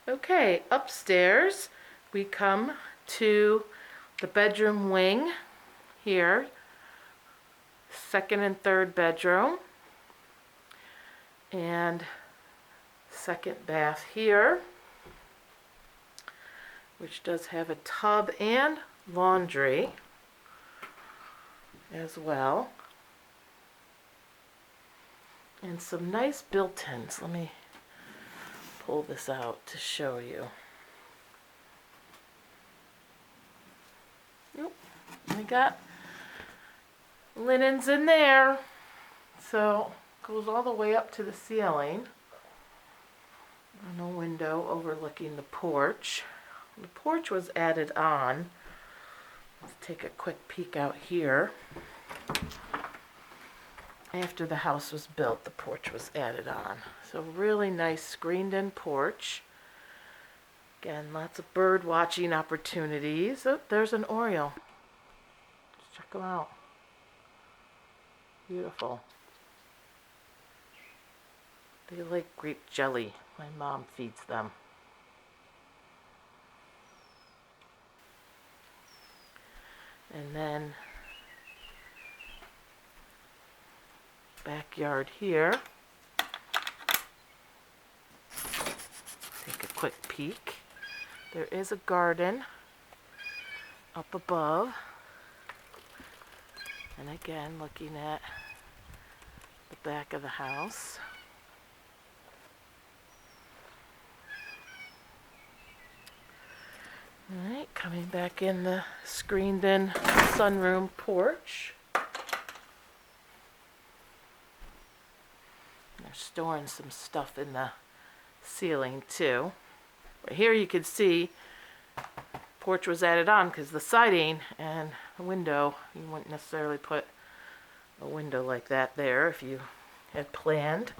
Okay, upstairs we come to the bedroom wing here, second and third bedroom, and second bath here, which does have a tub and laundry as well, and some nice built-ins. Let me pull this out to show you. Nope, we got linens in there, so goes all the way up to the ceiling, and a window overlooking the porch. The porch was added on. Let's take a quick peek out here. After the house was built, the porch was added on. So really nice screened-in porch. Again, lots of bird watching opportunities. Oh, there's an oriole. Let's check them out. Beautiful. They like grape jelly. My mom feeds them. And then backyard here. Take a quick peek. There is a garden up above. And again, looking at the back of the house. Alright, coming back in the screened-in sunroom porch. They're storing some stuff in the ceiling too. But here you can see porch was added on because the siding and a window, you wouldn't necessarily put a window like that there if you had planned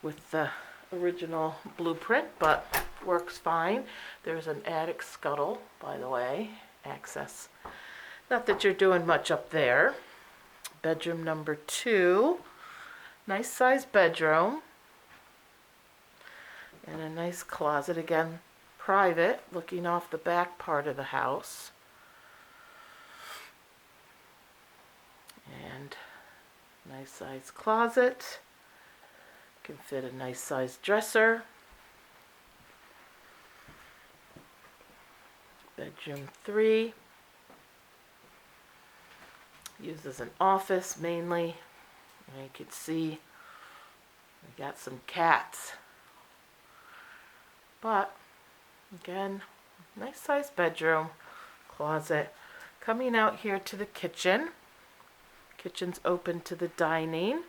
with the original blueprint, but works fine. There's an attic scuttle, by the way, access. Not that you're doing much up there. Bedroom number 2. Nice sized bedroom. And a nice closet, again, private, looking off the back part of the house. And nice sized closet. Can fit a nice sized dresser. Bedroom 3. Used as an office mainly. And you can see we got some cats. But again, nice sized bedroom, closet. Coming out here to the kitchen. Kitchen's open to the dining.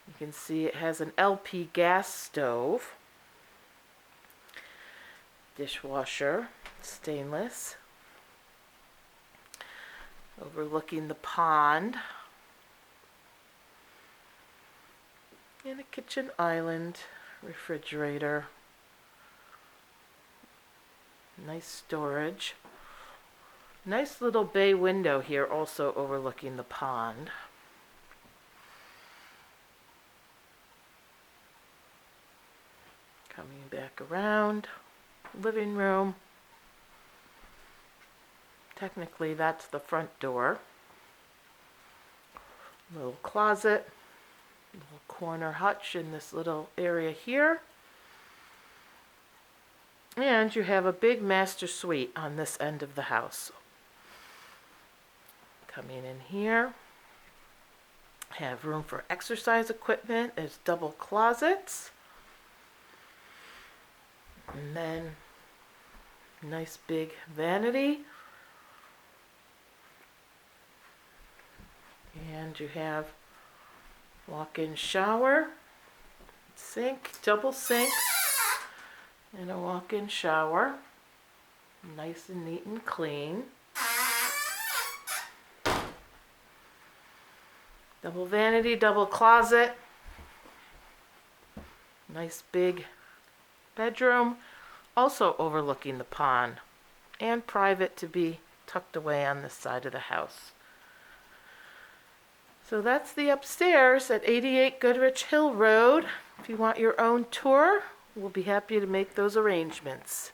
You can see it has an LP gas stove. Dishwasher, stainless. Overlooking the pond. And a kitchen island, refrigerator. Nice storage. Nice little bay window here, also overlooking the pond. Coming back around, living room. Technically, that's the front door. Little closet, little corner hutch in this little area here. And you have a big master suite on this end of the house. Coming in here, have room for exercise equipment. There's double closets. And then nice big vanity. And you have walk-in shower, sink, double sinks, and a walk-in shower. Nice and neat and clean. Double vanity, double closet. Nice big bedroom, also overlooking the pond, and private to be tucked away on this side of the house. So that's the upstairs at 88 Goodrich Hill Road. If you want your own tour, we'll be happy to make those arrangements.